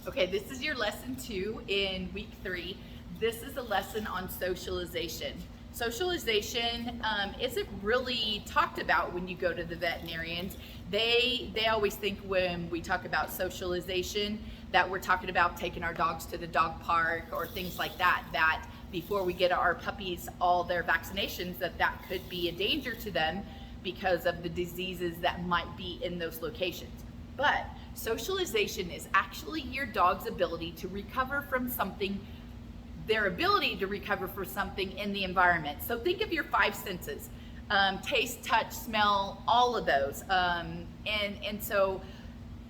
Okay, this is your lesson 2 in week 3. This is a lesson on socialization. Socialization isn't really talked about when you go to the veterinarians. They always think when we talk about socialization that we're talking about taking our dogs to the dog park or things like that, that before we get our puppies all their vaccinations, that could be a danger to them because of the diseases that might be in those locations. But socialization is actually your dog's ability to recover from something, their ability to recover from something in the environment. So think of your 5 senses, taste, touch, smell, all of those. And so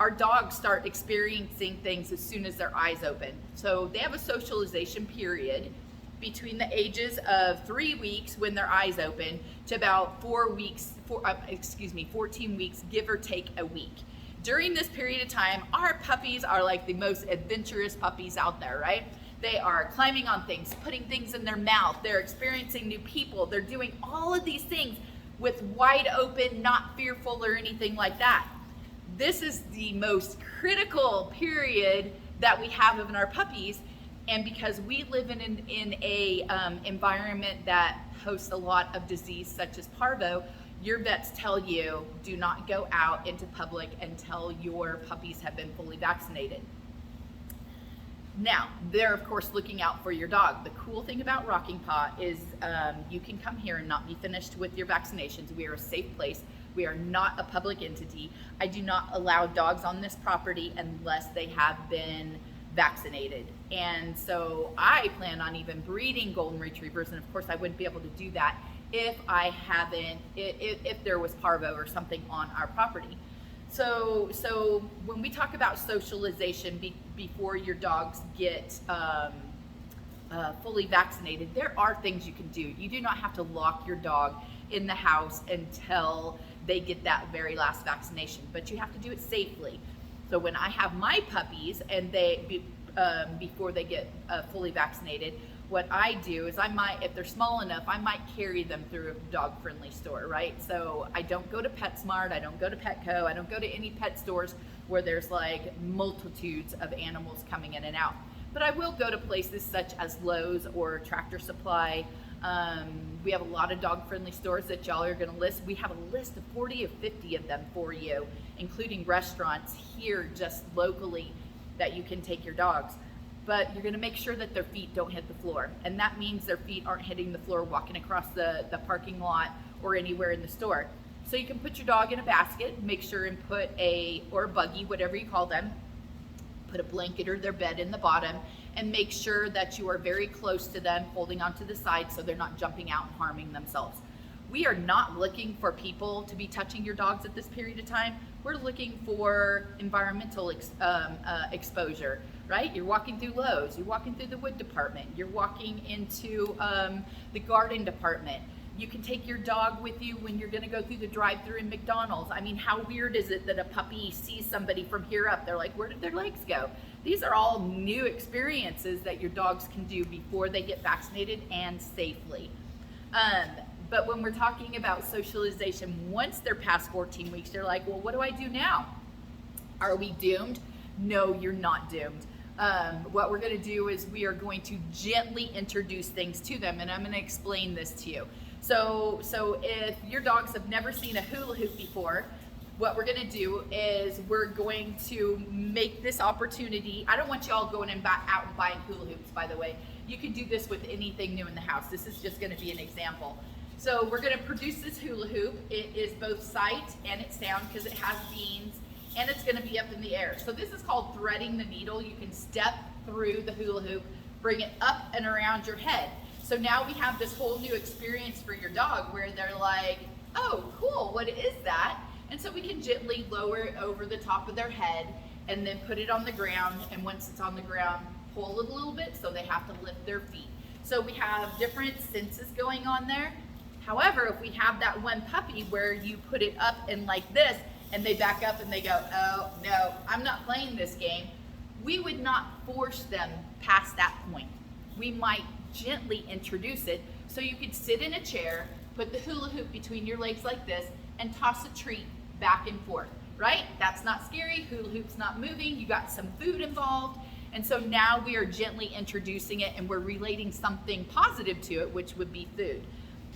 our dogs start experiencing things as soon as their eyes open. So they have a socialization period between the ages of 3 weeks when their eyes open to about 14 weeks, give or take a week. During this period of time, our puppies are like the most adventurous puppies out there, right? They are climbing on things, putting things in their mouth, they're experiencing new people, they're doing all of these things with wide open, not fearful or anything like that. This is the most critical period that we have in our puppies, and because we live in a environment that hosts a lot of disease such as parvo, your vets tell you do not go out into public until your puppies have been fully vaccinated. Now, they're of course looking out for your dog. The cool thing about Rocking Paw is you can come here and not be finished with your vaccinations. We are a safe place. We are not a public entity. I do not allow dogs on this property unless they have been vaccinated. And so I plan on even breeding golden retrievers, and of course I wouldn't be able to do that if there was parvo or something on our property. So when we talk about socialization before your dogs get fully vaccinated, there are things you can do. You do not have to lock your dog in the house until they get that very last vaccination, but you have to do it safely. So when I have my puppies and before they get fully vaccinated, what I do is if they're small enough, I might carry them through a dog-friendly store, right? So I don't go to PetSmart, I don't go to Petco, I don't go to any pet stores where there's like multitudes of animals coming in and out. But I will go to places such as Lowe's or Tractor Supply. We have a lot of dog-friendly stores that y'all are gonna list. We have a list of 40 or 50 of them for you, including restaurants here just locally that you can take your dogs. But you're gonna make sure that their feet don't hit the floor. And that means their feet aren't hitting the floor walking across the parking lot or anywhere in the store. So you can put your dog in a basket, make sure and or a buggy, whatever you call them, put a blanket or their bed in the bottom, and make sure that you are very close to them, holding onto the side so they're not jumping out and harming themselves. We are not looking for people to be touching your dogs at this period of time. We're looking for environmental exposure, right? You're walking through Lowe's, you're walking through the wood department, you're walking into the garden department. You can take your dog with you when you're gonna go through the drive-thru in McDonald's. I mean, how weird is it that a puppy sees somebody from here up? They're like, where did their legs go? These are all new experiences that your dogs can do before they get vaccinated and safely. But when we're talking about socialization, once they're past 14 weeks, they're like, well, what do I do now? Are we doomed? No, you're not doomed. What we're gonna do is we are going to gently introduce things to them, and I'm gonna explain this to you. So if your dogs have never seen a hula hoop before, what we're gonna do is we're going to make this opportunity. I don't want you all going out and buying hula hoops, by the way. You can do this with anything new in the house. This is just gonna be an example. So we're gonna produce this hula hoop. It is both sight and it's sound because it has beans, and it's gonna be up in the air. So this is called threading the needle. You can step through the hula hoop, bring it up and around your head. So now we have this whole new experience for your dog where they're like, oh, cool, what is that? And so we can gently lower it over the top of their head and then put it on the ground. And once it's on the ground, pull it a little bit so they have to lift their feet. So we have different senses going on there. However, if we have that one puppy where you put it up and like this, and they back up and they go, oh no, I'm not playing this game, we would not force them past that point. We might gently introduce it. So you could sit in a chair, put the hula hoop between your legs like this, and toss a treat back and forth. right? That's not scary. Hula hoop's not moving. You got some food involved. And so now we are gently introducing it and we're relating something positive to it, which would be food.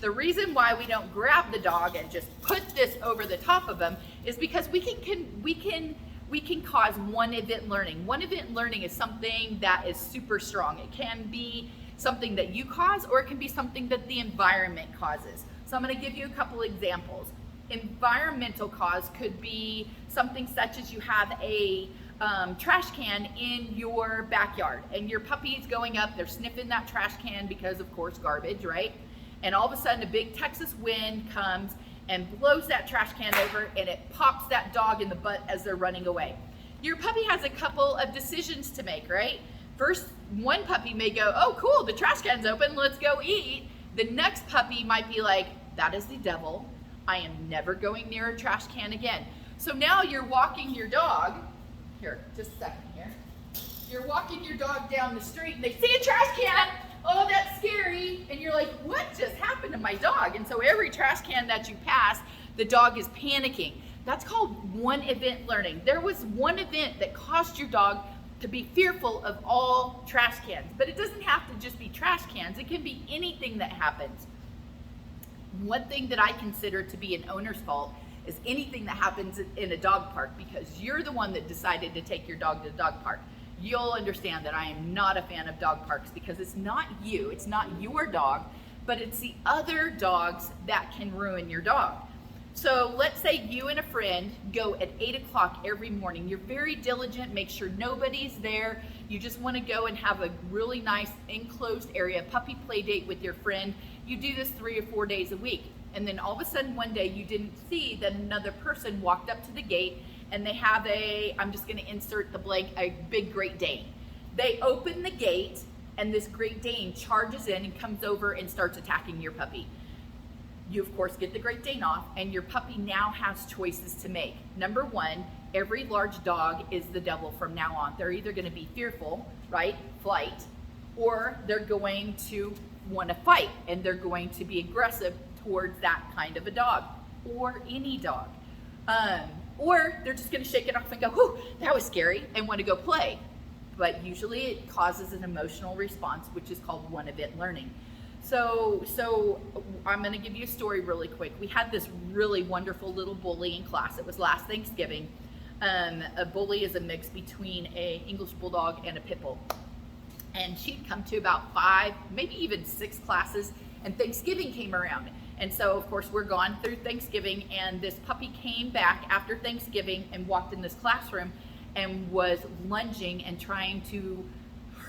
The reason why we don't grab the dog and just put this over the top of them is because we can cause one event learning. One event learning is something that is super strong. It can be something that you cause, or it can be something that the environment causes. So I'm going to give you a couple examples. Environmental cause could be something such as you have a trash can in your backyard and your puppy's going up, they're sniffing that trash can because of course garbage, right? And all of a sudden a big Texas wind comes and blows that trash can over and it pops that dog in the butt as they're running away. Your puppy has a couple of decisions to make, right? First, one puppy may go, oh cool, the trash can's open, let's go eat. The next puppy might be like, that is the devil. I am never going near a trash can again. So now you're walking your dog, here, just a second here. You're walking your dog down the street and they see a trash can. Oh, that's scary. And you're like, what just happened to my dog? And so every trash can that you pass, the dog is panicking. That's called one event learning. There was one event that caused your dog to be fearful of all trash cans, but it doesn't have to just be trash cans. It can be anything that happens. One thing that I consider to be an owner's fault is anything that happens in a dog park, because you're the one that decided to take your dog to the dog park. You'll understand that I am not a fan of dog parks because it's not you, it's not your dog, but it's the other dogs that can ruin your dog. So let's say you and a friend go at 8 o'clock every morning. You're very diligent, make sure nobody's there. You just want to go and have a really nice enclosed area, puppy play date with your friend. You do this 3 or 4 days a week. And then all of a sudden one day you didn't see that another person walked up to the gate and they have I'm just going to insert the blank, a big Great Dane. They open the gate and this Great Dane charges in and comes over and starts attacking your puppy. You of course get the Great Dane off and your puppy now has choices to make. Number one, every large dog is the devil from now on. They're either going to be fearful, right, flight, or they're going to want to fight and they're going to be aggressive towards that kind of a dog or any dog. Or they're just going to shake it off and go, whew, that was scary, and want to go play. But usually it causes an emotional response, which is called one event learning. So I'm going to give you a story really quick. We had this really wonderful little bully in class. It was last Thanksgiving. A bully is a mix between an English bulldog and a pit bull. And she'd come to about 5, maybe even 6 classes, and Thanksgiving came around. And so, of course, we're gone through Thanksgiving, and this puppy came back after Thanksgiving and walked in this classroom and was lunging and trying to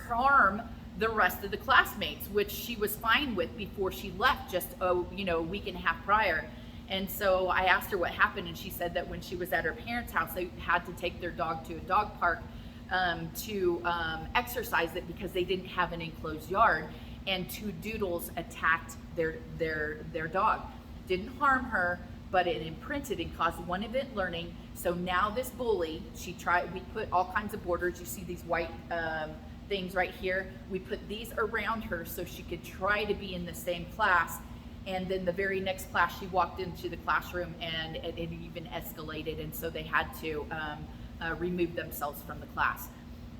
harm the rest of the classmates, which she was fine with before she left just a week and a half prior. And so I asked her what happened, and she said that when she was at her parents' house, they had to take their dog to a dog park to exercise it because they didn't have an enclosed yard. And 2 doodles attacked their dog. Didn't harm her, but it imprinted and caused one event learning. So now this bully, we put all kinds of borders. You see these white things right here. We put these around her so she could try to be in the same class. And then the very next class, she walked into the classroom and it even escalated. And so they had to remove themselves from the class.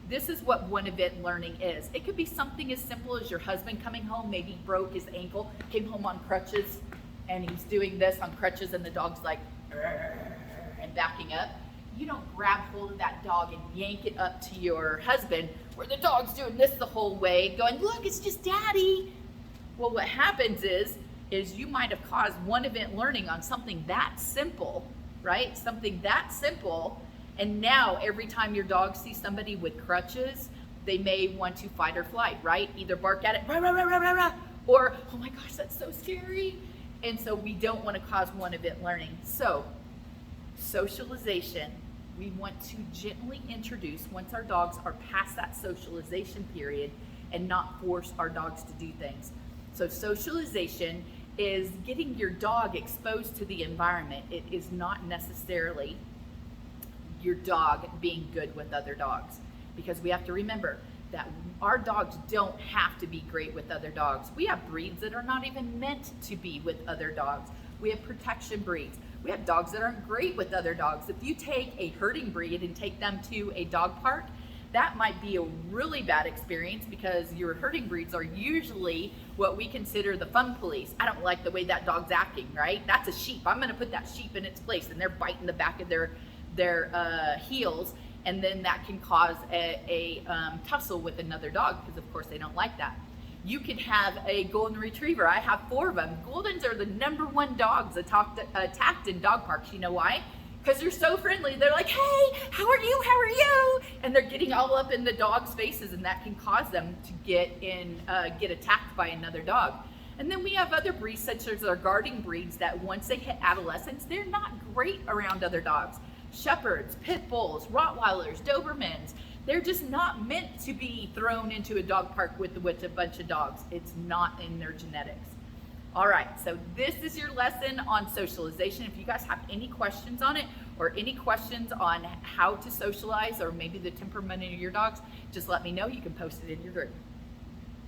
This is what one event learning is. It could be something as simple as your husband coming home, maybe broke his ankle, came home on crutches, and he's doing this on crutches and the dog's like, and backing up. You don't grab hold of that dog and yank it up to your husband where the dog's doing this the whole way, going, look, it's just daddy. Well, what happens is you might have caused one event learning on something that simple, right? Something that simple. And now every time your dog sees somebody with crutches, they may want to fight or flight, right? Either bark at it, rah, rah, rah, rah, rah, rah, or, oh my gosh, that's so scary. And so we don't want to cause one event learning. So socialization, we want to gently introduce once our dogs are past that socialization period and not force our dogs to do things. So socialization is getting your dog exposed to the environment. It is not necessarily your dog being good with other dogs, because we have to remember that our dogs don't have to be great with other dogs. We have breeds that are not even meant to be with other dogs. We have protection breeds. We have dogs that aren't great with other dogs. If you take a herding breed and take them to a dog park, that might be a really bad experience because your herding breeds are usually what we consider the fun police. I don't like the way that dog's acting, right? That's a sheep. I'm going to put that sheep in its place, and they're biting the back of their heels, and then that can cause a tussle with another dog because, of course, they don't like that. You could have a golden retriever. I have 4 of them. Goldens are the #1 dogs attacked in dog parks. You know why? Because they're so friendly. They're like, hey, how are you? How are you? And they're getting all up in the dog's faces, and that can cause them to get attacked by another dog. And then we have other breeds, such as our guarding breeds, that once they hit adolescence, they're not great around other dogs. Shepherds, pit bulls, Rottweilers, Dobermans. They're just not meant to be thrown into a dog park with a bunch of dogs. It's not in their genetics. All right, so this is your lesson on socialization. If you guys have any questions on it or any questions on how to socialize or maybe the temperament of your dogs, just let me know. You can post it in your group.